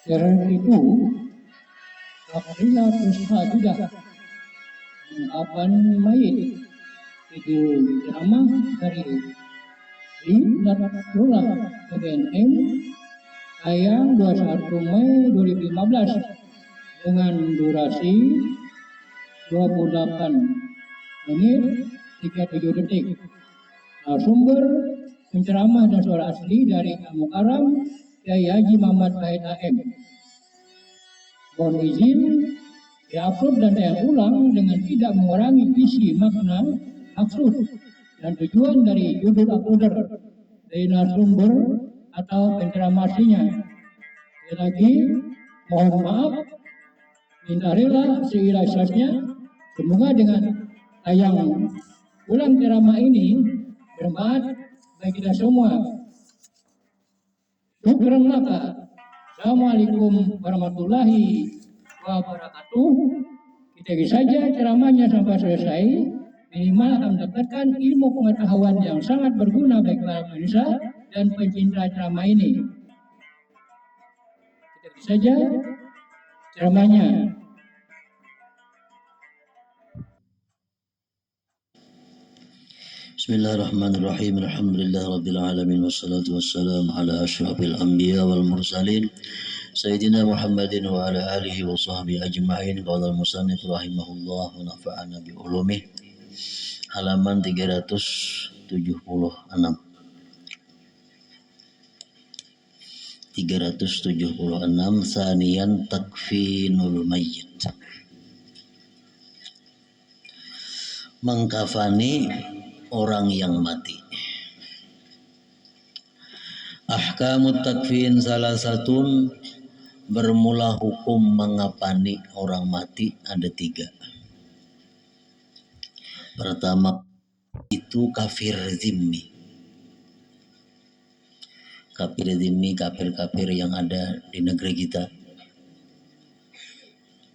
Karena itu apabila juga mengkapan mayit itu ceramah dari Natullah PBNM tayang 21 Mei 2015 dengan durasi 28 menit 37 detik. Sumber penceramah dan suara asli dari Mukarram Kiai Haji Muhammad Said AM. Mohon izin diupload dan tayang ulang dengan tidak mengurangi isi makna, maksud dan tujuan dari judul uploader dari narasumber atau penceramah aslinya. Sekali lagi, mohon maaf, minta rela seikhlasnya. Semoga dengan tayang ulang ceramah ini bermanfaat bagi kita semua. Syukran laka. Assalamualaikum warahmatullahi wabarakatuh. Kita saja ceramahnya sampai selesai. Minimal akan mendapatkan ilmu pengetahuan yang sangat berguna bagi para pemirsa dan pencinta ceramah ini. Kita saja ceramahnya. Bismillahirrahmanirrahim. Alhamdulillahirabbil alamin wassalatu wassalamu ala asyrafil anbiya wal mursalin sayyidina Muhammadin wa ala alihi wa sahbihi ajma'in. Qala al-musannif rahimahullah wa nafa'ana bi ulumih. Halaman 376. 376 saniyan takfinul mayyit. Mengkafani orang yang mati. Ahkamut takfin salah satu, bermula hukum mengafani orang mati ada 3. Pertama itu kafir zimmi. Kafir zimmi, kafir-kafir yang ada di negeri kita.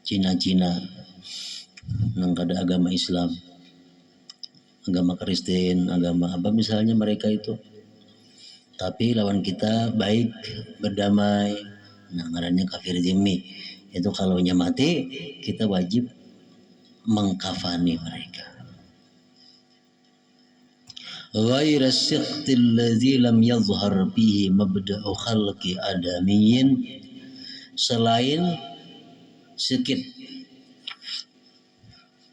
Cina-Cina yang ada agama Islam, agama Kristen, agama apa misalnya mereka itu. Tapi lawan kita baik, berdamai. Nah, ngarannya kafir zimmi. Itu kalau nya mati, kita wajib mengkafani mereka. Ghaira siqtil ladzi lam yazhar bihi mabda'u khalqi adamiyyin, selain sikit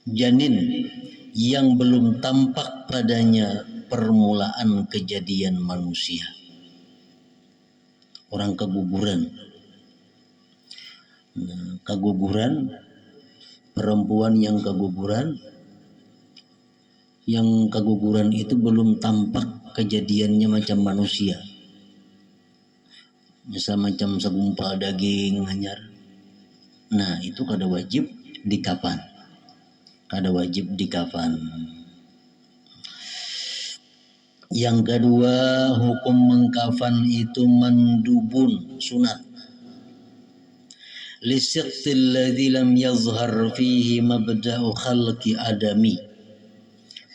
janin yang belum tampak padanya permulaan kejadian manusia. Orang keguguran. Nah, keguguran, perempuan yang keguguran itu belum tampak kejadiannya macam manusia. Misal macam segumpal daging hanyar. Nah, itu kada wajib dikafan. Yang kedua, hukum mengkafan itu mandubun, sunat. Lisiqtil ladzi lam yazhar fihi mabda'u khalqi adami.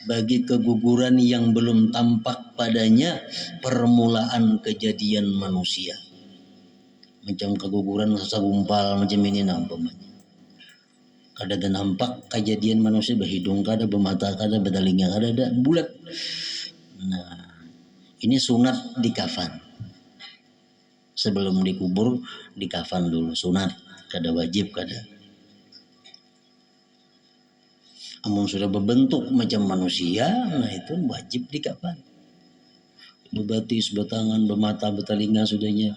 Bagi keguguran yang belum tampak padanya permulaan kejadian manusia. Macam keguguran segumpal macam ini nampaknya. Kada nampak kejadian manusia, berhidung kada, bermata kada, bertelinga kada, ada bulat. Nah, ini sunat dikafan. Sebelum dikubur dikafan dulu, sunat, kada wajib kada. Amun sudah berbentuk macam manusia, nah itu wajib dikafan. Berbatis, bertangan, bermata, bertelinga sudahnya.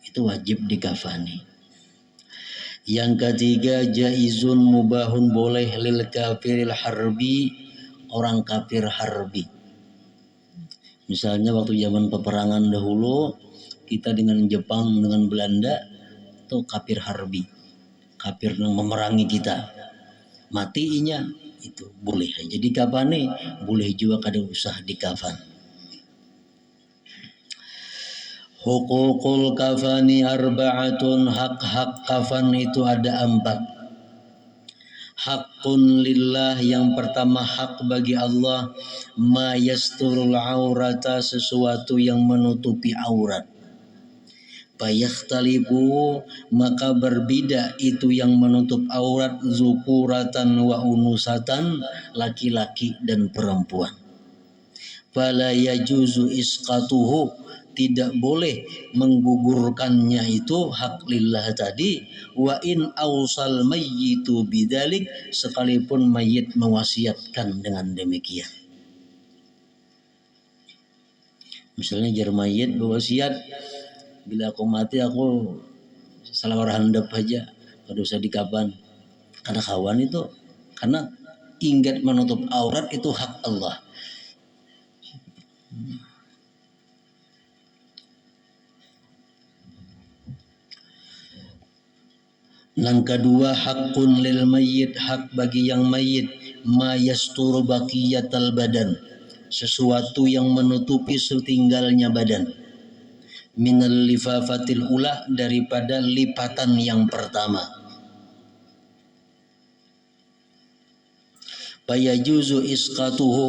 Itu wajib dikafani. Yang ketiga, jaizun mubahun, boleh lil kafiril harbi, orang kafir harbi. Misalnya waktu zaman peperangan dahulu, kita dengan Jepang, dengan Belanda, itu kafir harbi. Kafir yang memerangi kita. Matinya itu boleh aja dikafani, boleh juga kada usah dikafan. Hukukul kafani arba'atun, hak-hak kafan itu ada 4. Hakun lillah, yang pertama hak bagi Allah, ma yasturul aurata, sesuatu yang menutupi aurat. Fayakhtalifu, maka berbeda itu yang menutup aurat, zukuratan wa unusatan, laki-laki dan perempuan. Fala yajuzu isqatuhu, tidak boleh menggugurkannya itu hak lillah tadi. Wa in awsal mayyitu bidzalik, sekalipun mayit mewasiatkan dengan demikian. Misalnya jar mayit berwasiat, bila aku mati aku salah handap aja, kada usah dikapan. Kada kawan itu, karena ingat menutup aurat itu hak Allah. Yang kedua, hakun lil mayyit, hak bagi yang mayit, ma yasturu baqiyatal badan, sesuatu yang menutupi setinggalnya badan. Minal lifafatil ula, daripada lipatan yang pertama. Fayajuzu isqatuhu,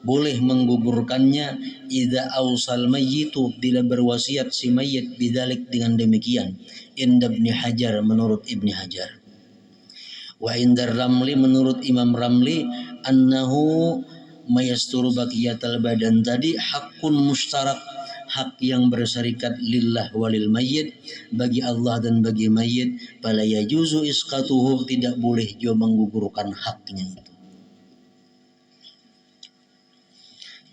boleh menggugurkannya, idza awsal mayyitu, bila berwasiat si mayit bidzalik, dengan demikian. Inda Ibni Hajar, menurut Ibni Hajar. Wa indar Ramli, menurut Imam Ramli, annahu mayasturu baqiyatal badan tadi hakun mustarak, hak yang berserikat lillah walil mayyit, bagi Allah dan bagi mayyit. Fala yajuzu isqatuhu, tidak boleh juga menggugurkan haknya itu.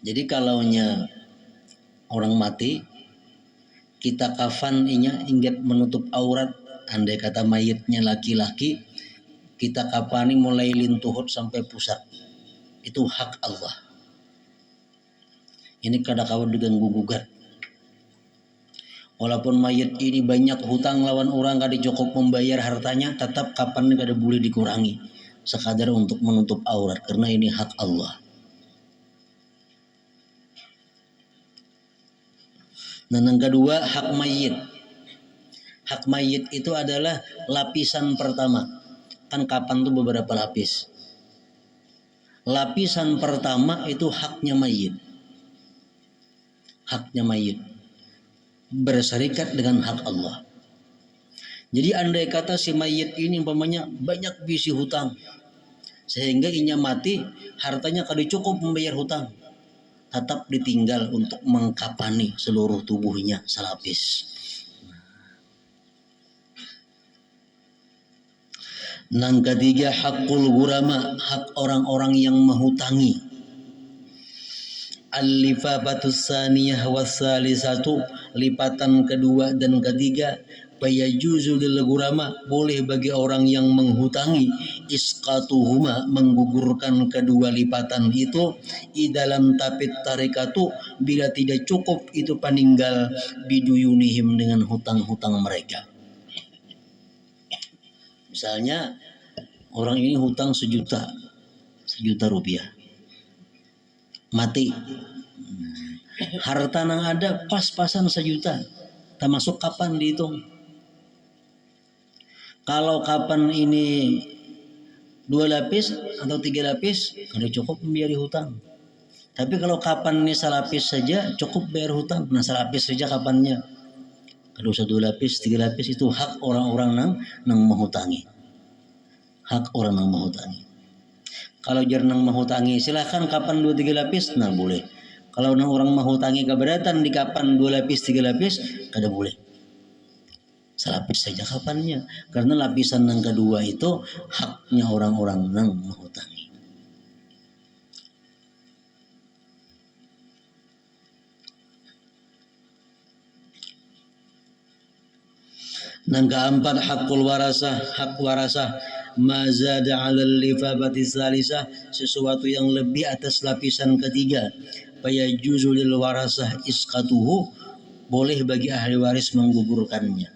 Jadi kalaunya orang mati, kita kafan ingat menutup aurat, andai kata mayitnya laki-laki, kita kafani mulai lintuhut sampai pusat, itu hak Allah. Ini kada kawan diganggu gugat. Walaupun mayit ini banyak hutang lawan orang, kada cukup membayar hartanya, tetap kapan kada boleh dikurangi sekadar untuk menutup aurat, karena ini hak Allah. Dan yang kedua, hak mayit. Hak mayit itu adalah lapisan pertama. Kan kapan itu beberapa lapis. Lapisan pertama itu haknya mayit. Haknya mayit berserikat dengan hak Allah. Jadi andai kata si mayit ini umpamanya banyak bisi hutang, sehingga inya mati, hartanya kada cukup membayar hutang, tetap ditinggal untuk mengkapani seluruh tubuhnya selapis. Yang ketiga, hakul gurama, hak orang-orang yang menghutangi. Al-lifafatus saniyah wassalisatu, lipatan kedua dan ketiga. Fayajuzu lil gurama, boleh bagi orang yang menghutangi, isqatuhuma, menggugurkan kedua lipatan itu, idalam tapit tarikatu, bila tidak cukup itu peninggal, biduyunihim, dengan hutang-hutang mereka. Misalnya orang ini hutang sejuta rupiah, mati, harta nang ada pas-pasan sejuta, termasuk kapan dihitung. Kalau kapan ini 2 lapis atau 3 lapis, kada cukup membayar hutang. Tapi kalau kapan ini salapis saja cukup bayar hutang. Nah, salapis saja kapannya, kada usah 2 lapis, 3 lapis, itu hak orang-orang nang menghutangi. Hak orang nang menghutangi. Kalau jar nang menghutangi silakan kapan 2-3 lapis, nah boleh. Kalau nang orang menghutangi keberatan di kapan 2 lapis 3 lapis, kada boleh. Selapis saja kapannya, karena lapisan yang kedua itu haknya orang-orang nang menghutangi. Yang keempat, hakul warasah, hak warasah, mazada 'alal lifafati salisah, sesuatu yang lebih atas lapisan ketiga. Fayajuzu lil warasah isqatuhu, boleh bagi ahli waris menggugurkannya.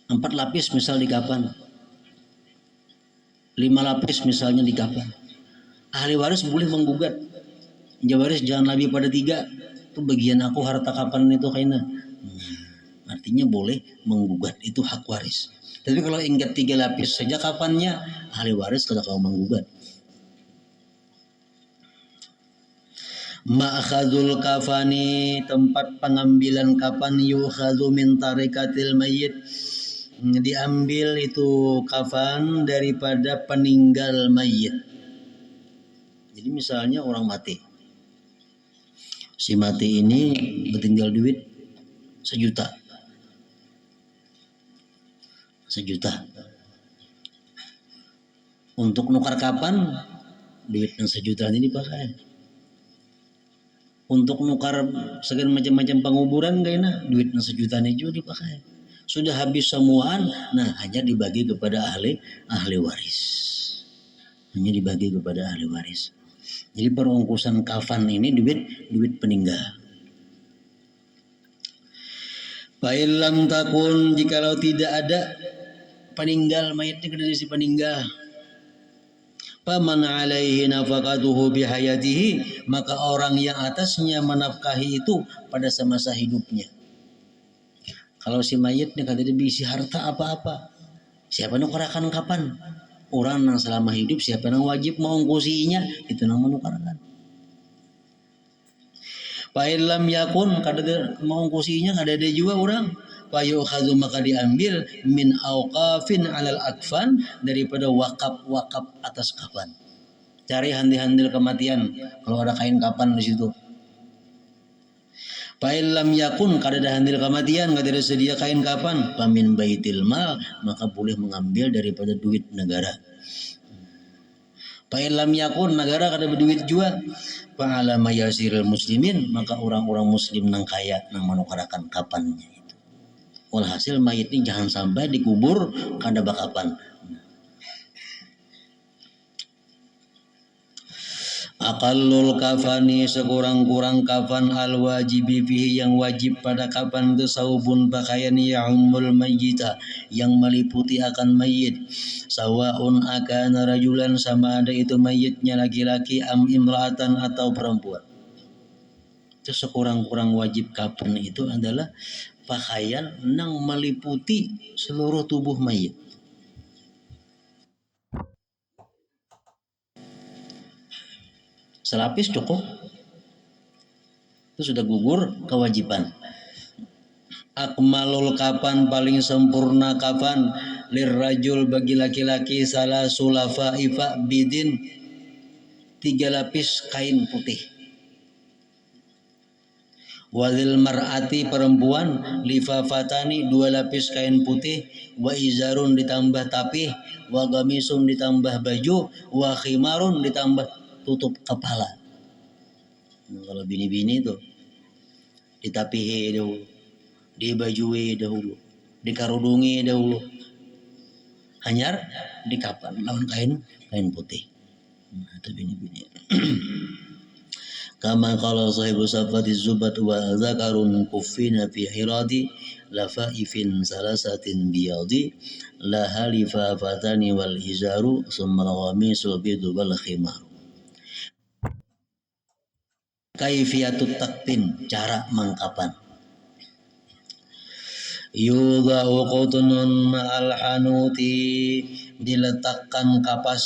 4 lapis misal di kapan, 5 lapis misalnya di kapan, ahli waris boleh menggugat. Waris jangan lebih pada 3, itu bagian aku harta kapan itu kayaknya. Artinya boleh menggugat, itu hak waris. Tapi kalau ingat 3 lapis saja kapannya, ahli waris tidak mau menggugat. Ma'khadul kafani, tempat pengambilan kapan, yukhadhu min tarikatil mayyit, diambil itu kafan daripada peninggal mayit. Jadi misalnya orang mati, si mati ini bertinggal duit 1 juta, untuk nukar kapan duit yang 1 juta ini dipakai. Untuk nukar segala macam-macam penguburan kayaknya duit yang 1 juta ini juga dipakai. Sudah habis semuaan, nah hanya dibagi kepada ahli waris. Jadi perungkusan kafan ini duit peninggal. Fa'ilam takun, jikalau tidak ada peninggal, mayatnya dari si peninggal, faman alaihi nafaqatuhu bihayatihi, maka orang yang atasnya menafkahi itu pada semasa hidupnya. Kalau si mayitnya kada ada bisi harta apa-apa, siapa nukarakan kapan? Orang yang selama hidup siapa yang wajib mengungkusinya, itu yang menukarkan. Fa'ilam yakun, kada ada mengungkusinya, kada ada juga orang. Fayukhadhu, maka diambil min auqafin alal akfan, daripada wakaf atas kafan. Cari handil kematian kalau ada kain kapan di situ. Fa'ilam yakun, kada ada handil kematian, kada ada sedia kain kapan, famin baitil mal, maka boleh mengambil daripada duit negara. Fa'ilam yakun, negara kada berduit juga, fa'ala mayasiril muslimin, maka orang-orang muslim nang kaya nang menukarakan kapannya. Walhasil mayit ini jangan sampai dikubur kada bakapan. Aqallul kafani, sekurang-kurang kafan, al wajibi fihi, yang wajib pada kafan itu, saubun, pakaian, ya'ummul mayyita, yang meliputi akan mayit, sawaun akana rajulan, sama ada itu mayitnya laki-laki, am imra'atan, atau perempuan. Itu sekurang-kurang wajib kafan itu adalah pakaian nang meliputi seluruh tubuh mayit. Selapis cukup, itu sudah gugur kewajiban. Akmalul kafan, paling sempurna kafan, lirrajul, bagi laki-laki, salah sulafa ifa bidin, 3 lapis kain putih. Walil mar'ati, perempuan, lifafatani, 2 lapis kain putih, wa izarun, ditambah tapih, wa gamisun, ditambah baju, wa khimarun, ditambah tutup kepala. Nah, kalau bini-bini itu ditapihi dahulu, dibajui dahulu, dikarudungi dahulu, hanyar dikapan lawan kain putih. Nah, itu bini-bini. Kama qala sahibu safati zubat wa zakarun kuffina fi hiradi lafaifin salasatin biyadi la halifa fatani wal hizaru summa ghamisu bidu wal khimar. Kaifiyatut takpin, cara mengkapan. Yudha'u qutnun ma'al hanuti, diletakkan kapas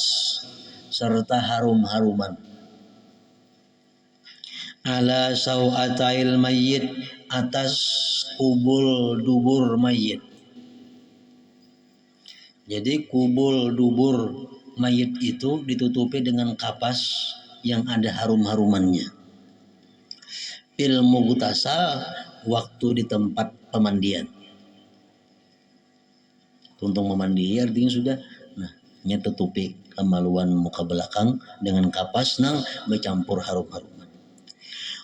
serta harum-haruman. Ala sawatail mayyit, atas kubul dubur mayit. Jadi kubul dubur mayit itu ditutupi dengan kapas yang ada harum-harumannya. Ilmu gutasal, waktu di tempat pemandian. Untuk memandi artinya sudah, nah, nya tutupi kemaluan muka belakang dengan kapas nang bercampur harum-haruman.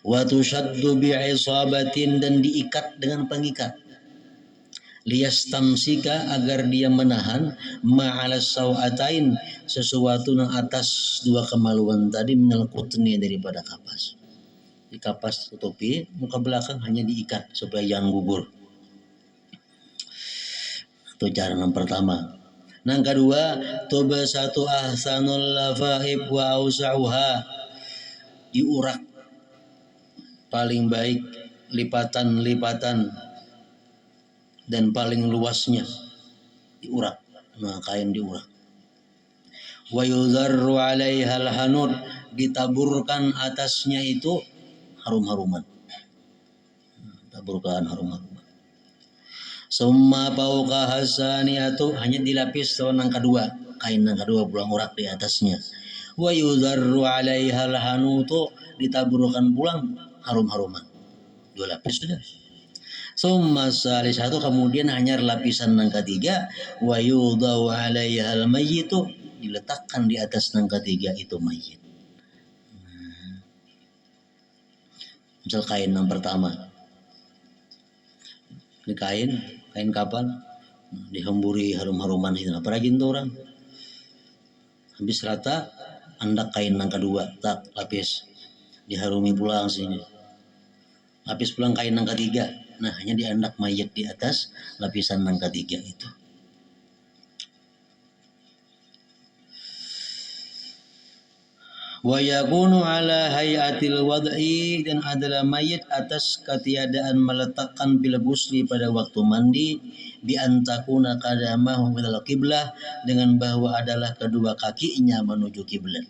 Wa tushaddu bi'isabatin, dan diikat dengan pengikat. Liyastamsika, agar dia menahan, ma'alas sawatain, sesuatu yang atas 2 kemaluan tadi, minal qutni, daripada kapas. Di kapas tutupi, muka belakang hanya diikat supaya jangan gugur. Itu cara yang pertama. Yang kedua, tubasatu ahsanul lafaib wa ausa'uha, diurak paling baik lipatan-lipatan dan paling luasnya, diurak. Nah, kain diurak. Wa yudharru 'alaihal hanud, ditaburkan atasnya itu harum-haruman. Taburukan harum-haruman. Summa fauqa hasaniyatu, hanya dilapis yang kedua, kain yang kedua pulang urak di atasnya. Wa yudarru 'alaiha alhanutu, ditaburkan pulang harum-haruman. 2 lapis sudah. Summa salisatu, kemudian hanya lapisan yang ketiga, wa yudau 'alaiha almayyitu, diletakkan di atas yang ketiga itu mayit. Misal kain yang pertama, ini kain kapan dihemburi harum-haruman itu, apa rajin tuh orang habis rata andak kain yang kedua tak lapis diharumi pulang sini, lapis pulang kain yang ketiga, nah hanya diandak mayat di atas lapisan yang ketiga itu. Wa yakunu ala hayatil wad'i, dan adalah mayit atas ketiadaan meletakkan bil ghusli pada waktu mandi, bi antakuna qadamahu ilal qiblah, dengan bahwa adalah kedua kakinya menuju kiblat.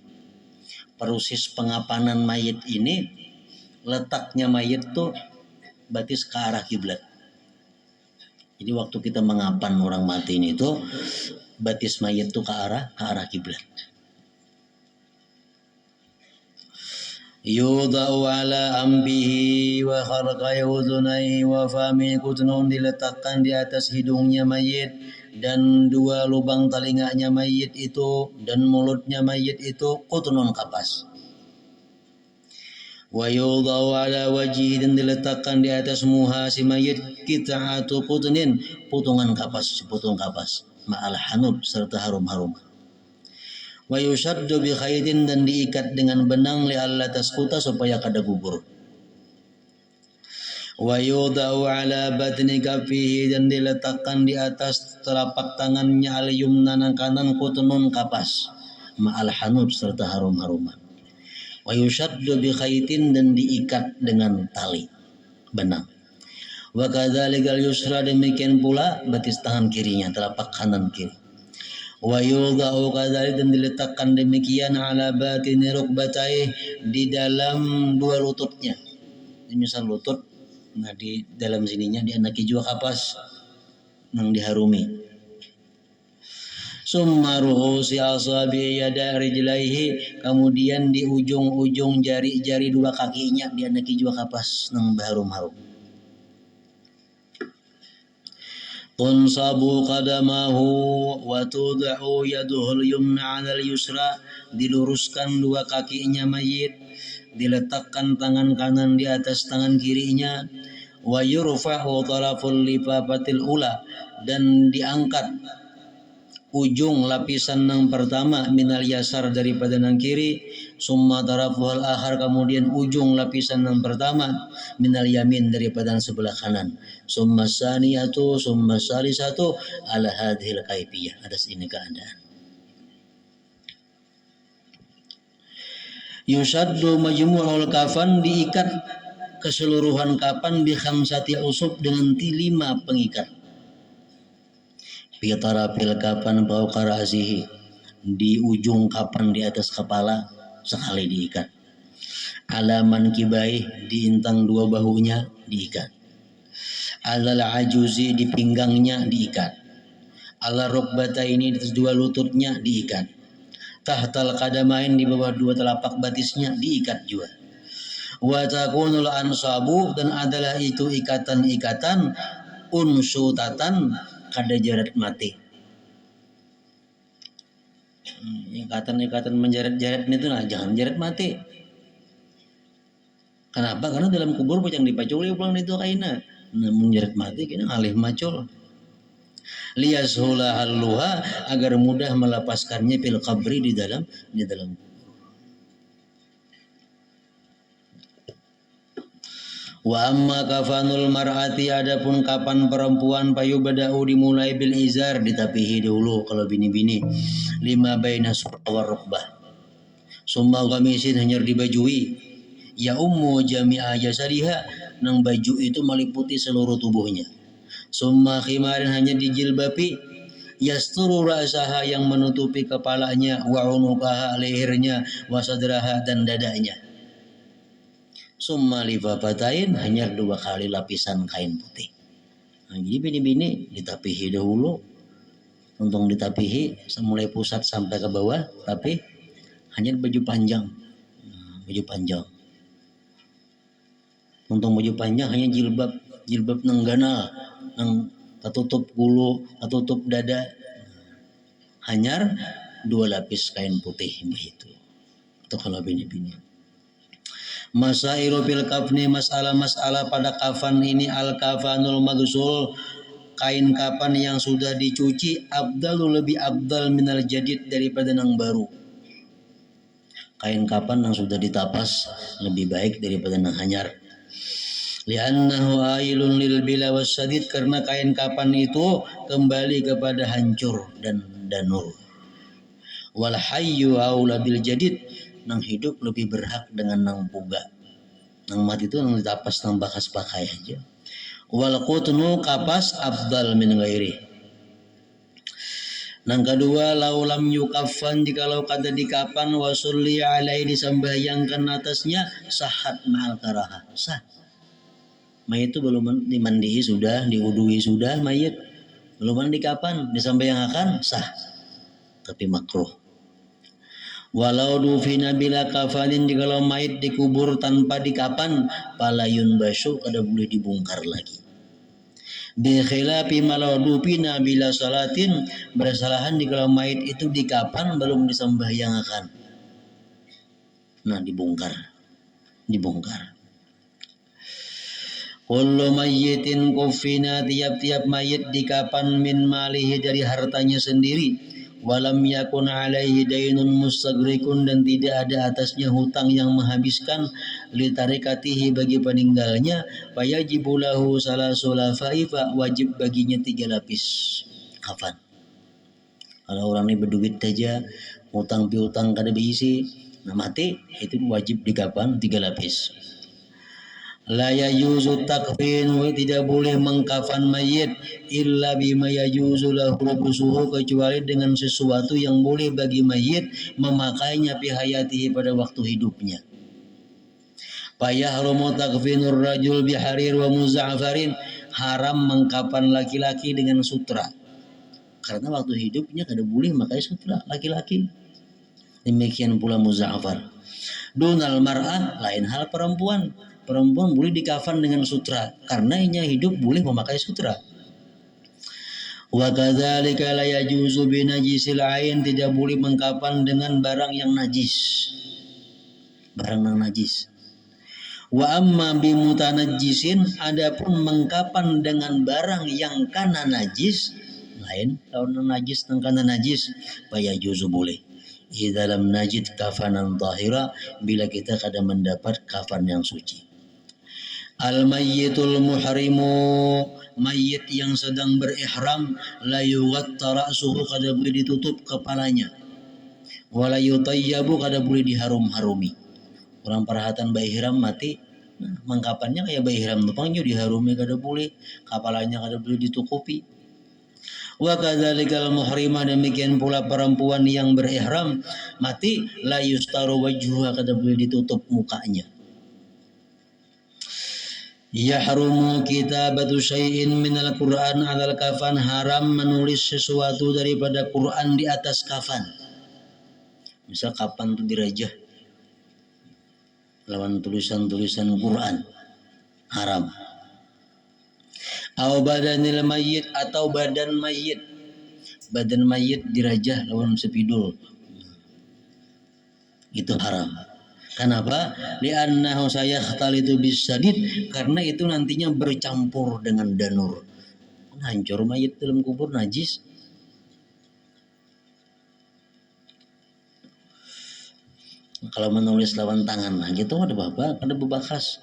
Proses pengapanan mayit ini, letaknya mayit tuh batis ke arah kiblat. Jadi waktu kita mengapan orang mati ini tuh batis mayit tuh ke arah kiblat. Yudau ala ambihi wa kharqai udhunai wa fami kutnun, diletakkan di atas hidungnya mayit dan 2 lubang telinganya mayit itu dan mulutnya mayit itu kutnun kapas. Wa yudau ala wajhi, dan diletakkan di atas muha si mayit qit'atu kutnin, potongan kapas, sepotong kapas, ma'al hanud, serta harum-harum. Wa yushaddu bi khaitin, dan diikat dengan benang li alla tasquta, supaya kada gugur. Wa yudau ala batni kafihi, dan diletakkan di atas telapak tangannya al yumna nang kanan kutnun kapas, ma'al hanud, serta harum-haruman. Wa yushaddu bi khaitin, dan diikat dengan tali benang. Wa kadzalikal yusra, demikian pula batis tangan kirinya, telapak kanan kiri. Wa yudau kadzalik, dan diletakkan demikian ala batini rukbatai, di dalam 2 lututnya. Ini misal lutut, nah di dalam sininya dianaki juga kapas nang diharumi. Summa ruhusi asabi yada rijlaihi, kemudian di ujung-ujung jari-jari 2 kakinya dianaki juga kapas nang baharum-harum. Tunsabu qadamahu wa tud'u yaduhul yumna 'alal yusra, diluruskan 2 kakinya mayit, diletakkan tangan kanan di atas tangan kirinya. Wa yurfa'u taraful lifafatil ula, dan diangkat ujung lapisan yang pertama minal yasar, daripada yang kiri. Summa tarafuhal akhar, kemudian ujung lapisan yang pertama minal yamin, daripada yang sebelah kanan. Summa saniyatu summa salisatu ala hadhil kaifiyah, atas ini keadaan. Yusaddu majmu'ul kafan, diikat keseluruhan kapan bi khamsati usub, dengan 5 pengikat. Bitarafil kapan fauqa ra'sihi, di ujung kapan di atas kepala sekali diikat. Alaman kibai, di intang 2 bahunya diikat. Alal ajuzi, di pinggangnya diikat. Ala rukbataini, di atas 2 lututnya diikat. Tahtal qadamain, di bawah 2 telapak batisnya diikat juga. Wa takunul ansabu, dan adalah itu ikatan-ikatan unsutatan, kada jarat mati. Ikatan-ikatan menjarat-jarat itu, nah jangan jarat mati. Kenapa? Karena dalam kubur pocang dipaculi pulang itu kaina. Nah menjarat mati kena alih macul. Liyashula halluha, agar mudah melepaskannya fil qabri, di dalam Wa amma kafanul mar'ati, adapun kapan perempuan, payubada'u, dimulai bil izar, ditapihi dulu kalau bini-bini, 5 baina wa rukbah. Summa qamisin, hanya dibajui, ya ummu jami'a jasadiha, nang baju itu meliputi seluruh tubuhnya. Summa khimarin, hanya dijilbabi, yasturu ra'saha, yang menutupi kepalanya, wa unuqaha, lehernya, wa sadraha, dan dadanya. summa lifafatain, hanya 2 kali lapisan kain putih. Nah, jadi bini-bini ditapihi dahulu, untung ditapihi mulai pusat sampai ke bawah, tapi hanya baju panjang. Baju panjang. Untung baju panjang hanya jilbab nenggana, nang katutup gulu, katutup dada. Hanyar 2 lapis kain putih begitu. Itu kalau bini-bini. Masailu fil kafni, masalah-masalah pada kafan ini, al kafanul magsul, kain kapan yang sudah dicuci, abdalu, lebih abdal minal jadid, daripada yang baru. Kain kapan yang sudah ditapas lebih baik daripada yang hanyar. Li'annahu ailun lil bila wasadid, karena kain kapan itu kembali kepada hancur dan danur. Wal hayyu aula bil jadid, nang hidup lebih berhak dengan nang puga. Nang mati itu nang ditapas nang bakas pakai aja. Wal qutnu, kapas, afdal min ghairi. Nang kedua, laulam yukafan, jikalau kada dikapan, wasulli alaihi, disembahyangkan atasnya, sahat ma'al karaha, sah. Mayit itu belum dimandihi sudah, diwudui sudah, mayit belum dikapan, disembahyangkan, sah, tapi makruh. Walau dufina bila kafanin, jikalau mayit dikubur tanpa dikapan, palayun basu, kada boleh dibongkar lagi. Bi khilafi malau dufina bila salatin, bersalahan jikalau mayit itu dikapan belum disembahyangkan. Nah, dibongkar. Kullu mayyitin kufina, tiap-tiap mayit dikapan, min malihi, dari hartanya sendiri, walam yakun alaihi dainun mustagrikun, dan tidak ada atasnya hutang yang menghabiskan, li tarikatihi, bagi peninggalnya, fayajibu lahu salasu lafai, wajib baginya 3 lapis kafan. Kalau orang ini berduit saja, hutang piutang kada diisi, nah mati, itu wajib dikapan 3 lapis. La yajuzu takfin, tidak boleh mengkafan mayit, illa bima yajuzu lahu lubsuhu, kecuali dengan sesuatu yang boleh bagi mayit memakainya fi hayatihi, pada waktu hidupnya. Fayahrumu takfinur rajul biharir wa muza'farin, haram mengkafan laki-laki dengan sutra, karena waktu hidupnya kada boleh memakai sutra laki-laki. Demikian pula muza'far. Dunal mar'ah, lain hal perempuan. Perempuan boleh dikafan dengan sutra, karena inya hidup boleh memakai sutra. Wa kadzalika la yajuzu binajisil ain, tidak boleh mengkafan dengan barang yang najis. Barang yang najis. Wa amma bimutanajjisin, adapun mengkafan dengan barang yang kana najis, lain kalau najis dan kana najis, fa yajuzu boleh. Idza lam najid kafanan tahira, bila kita kada mendapat kafan yang suci. Al-mayyitul muhrimu, mayit yang sedang berihram, la yughatta ra'suhu, kada boleh ditutup kepalanya, wala yutayyabu, kada boleh diharum-harumi. Orang perhatian berihram mati, nah, mengkapannya kayak berihram tupangnya diharumi kada boleh, kepalanya kada boleh ditutupi. Wa kadzalikal muhrimah, demikian pula perempuan yang berihram mati, la yustaru wajhuha, kada boleh ditutup mukanya. Yahrumu kitabatu syai'in minal Qur'an 'alal kafan, haram menulis sesuatu daripada Quran di atas kafan. Misal kapan itu dirajah lawan tulisan-tulisan Quran, haram. Au badanil mayyit, atau badan mayit. Badan mayit dirajah lawan sepidul, itu haram. Kenapa? Li'annahu sayakhtalitu bisadid, karena itu nantinya bercampur dengan danur. Hancur mayit dalam kubur, najis. Kalau menulis lawan tangan, nah gitu ada apa? Ada bebakas.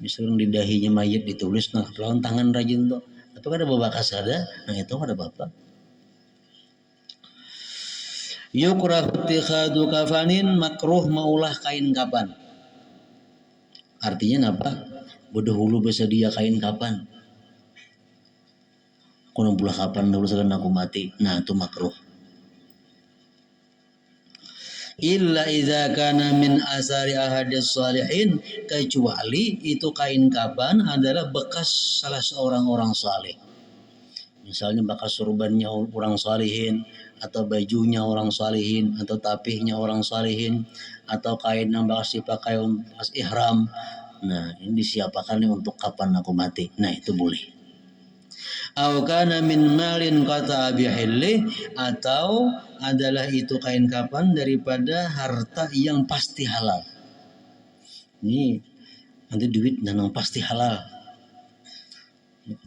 Misalnya di dahinya mayit ditulis, nah lawan tangan rajin tuh. Tapi ada bebakas ada, nah itu ada apa? Yukrah ittikhadu kafanin, makruh maulah kain kapan. Artinya apa? Bedahulu bersedia kain kapan. Aku nampulah kapan dulu sekarang aku mati. Nah itu makruh. illa idza kana min asari ahadis salihin, kecuali itu kain kafan adalah bekas salah seorang orang saleh. Misalnya bekas surbannya orang salihin, atau bajunya orang salihin, atau tapihnya orang salihin, atau kain yang bekas dipakai pas ihram. Nah, ini disiapakan nih untuk kapan aku mati. Nah, itu boleh. Au kana min malin qata bihilli, atau adalah itu kain kafan daripada harta yang pasti halal. Ini nanti duit dan yang pasti halal.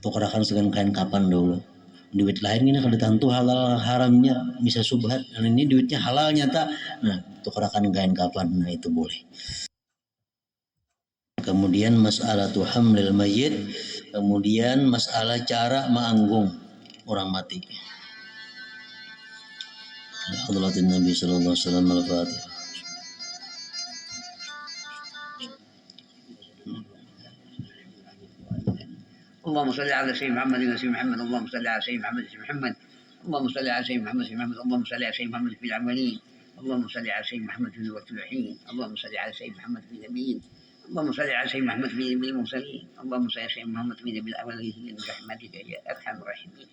Tukarakan dengan kain kafan dulu. Duit lain ini kalau tentu halal haramnya bisa subhat. Dan ini duitnya halal nyata. Nah, tukarakan kain kafan. Nah, itu boleh. Kemudian masalah hamlil mayyit, kemudian masalah cara menganggung orang mati. Hadratin Nabi sallallahu alaihi wasallam al-Fatihah. اللهم صل على سيدنا محمد وسيدنا محمد اللهم صل على سيدنا محمد وسيدنا محمد اللهم صل على سيدنا محمد وسيدنا محمد اللهم صل على سيدنا محمد في الأولين اللهم صل على سيدنا محمد في الوقت الحين اللهم صل على سيدنا محمد في النبيين اللهم صل على سيدنا محمد في المرسلين اللهم صل على سيدنا محمد في النبي الأولين برحمتك يا أرحم الراحمين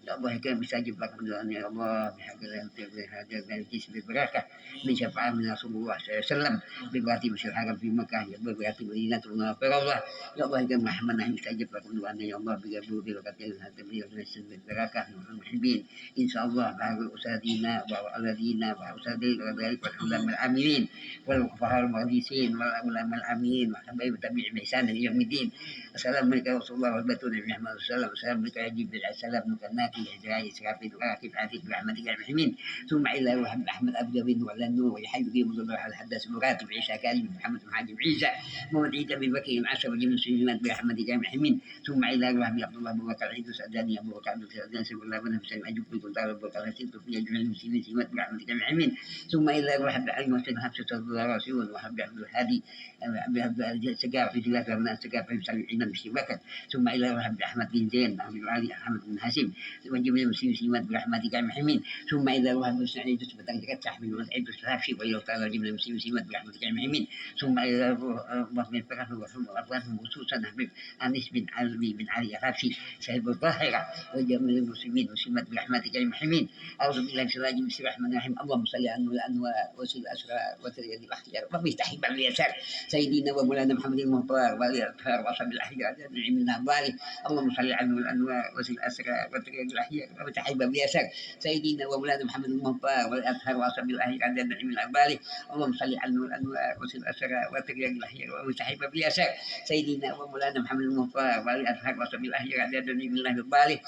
يا الله كان مستجب لك من دعاء يا الله بحق هذا الجسم بالبركة من شفاعة من رسول الله صلى الله عليه وسلم ببركة بشر حرم في مكة يا الله ببركة مدينة منورة الله يا الله كان محمد مستجب لك من دعاء يا الله بقبول بركة هذا من الجسم بالبركة المحبين إن شاء الله بعض أساتذتنا والذين وأساتذتنا وذلك والعلماء العاملين والفقهاء المقدسين والعلماء العاملين وحبايب تبع بإحسان يوم الدين السلام عليك يا رسول الله والبتون بن محمد السلام السلام عليك يا جبريل السلام نكناك إجراء إسرافيل وراكب عاتق برحمتك يا المحمين ثم إلى روح أحمد أبدا بن وعلى النور ويحيي قيم الله الحدث مراتب عيسى كريم محمد محمد عيسى مولد أبي بكر عشر وجبن سليمان برحمتك يا المحمين ثم إلى روح عبد الله أبو بكر عيد سعداني أبو بكر عبد السعدان سيد الله بن حسين أجب بكم دار أبو بكر سيد في جميع المسلمين سيمات برحمتك يا المحمين ثم إلى روح عبد العلي وحسين حفصة الله رسول وحب عبد الهادي عبد السقاف في ثلاثة من السقاف في مسلمين في بكر ثم إلى روح عبد أحمد بن زين عبد العلي أحمد بن حسين وجميع المسلمين سيمات برحمتك يا المحمين ثم إلى روح عبد السعيد تثبت أنك تحمل وتعيد تستهفي وإلى تعالى جميع المسلمين سيمات برحمتك يا المحمين ثم إلى روح الله من فرح وحب وأطلافهم خصوصا حبيب أنس بن علي بن علي الرافي صاحب الظاهرة وجميع المسلمين سيمات برحمتك يا المحمين أعوذ بالله من الشيطان بسم الله الرحمن الرحيم اللهم صل على الأنوار وسيل الأسرار وتريد الأخيار ومفتاح باب اليسار سيدنا ومولانا محمد المختار ولي الأطهار وصحب الأحياء نعم من أبوالي اللهم صل على الأنوار وسيل الأسرار وتريد الأحياء ومفتاح باب اليسار سيدنا ومولانا محمد المختار ولي الأطهار وصحب الأحياء نعم من أبوالي اللهم صل على الأنوار وسيل الأسرار وتريد الأحياء ومفتاح باب اليسار سيدنا ومولانا محمد المختار ولي الأطهار وصحب الأحياء نعم من أبوالي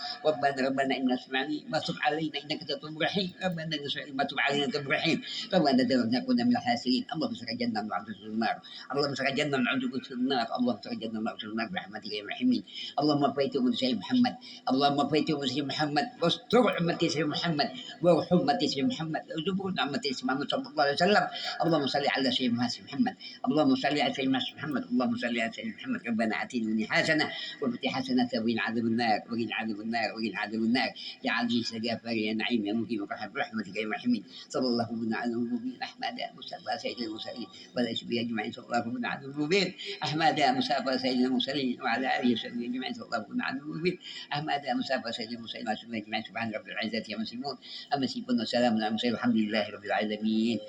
ربنا إننا سمعنا ما تب علينا إنك تتوب رحيم ربنا نسأل ما تب علينا تب رحيم ربنا نكون من الحاسرين اللهم سجدنا من عبد النار اللهم سجدنا من عبد النار اللهم سجدنا من عبد النار برحمتك يا رحيم اللهم بيت من سيد محمد اللهم بيت من سيد محمد واستر أمتي سيد محمد وارحم أمتي سيد محمد وزبر أمتي سيد محمد صلى الله عليه وسلم اللهم صل على سيد محمد اللهم صل على سيد محمد اللهم صل على سيد محمد ربنا آتنا من حسنة وفي حسنة وقنا عذاب النار وقنا عذاب النار وقنا عذاب النار يا عزيز يا فري يا نعيم يا مقيم برحمتك يا رحيم صلى الله على المبين أحمد مصطفى سيد المرسلين ولا شبيه أجمعين صلى الله على المبين أحمد مصطفى سيد المرسلين وعلى آله وصحبه أجمعين صلى الله على المبين أحمد مصطفى سيد المرسلين وعلى آله أجمعين سبحان رب العزة عما يصفون أما يصفون وسلام على المرسلين والحمد لله رب العالمين.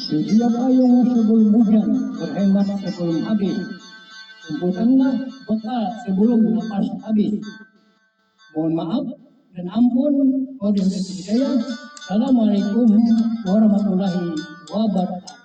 Setiap payung sebelum hujan berhemat sebelum habis. kumpulkanlah bekal sebelum nafas habis. Mohon maaf dan ampun wabillahi hidayah. Assalamualaikum warahmatullahi wabarakatuh.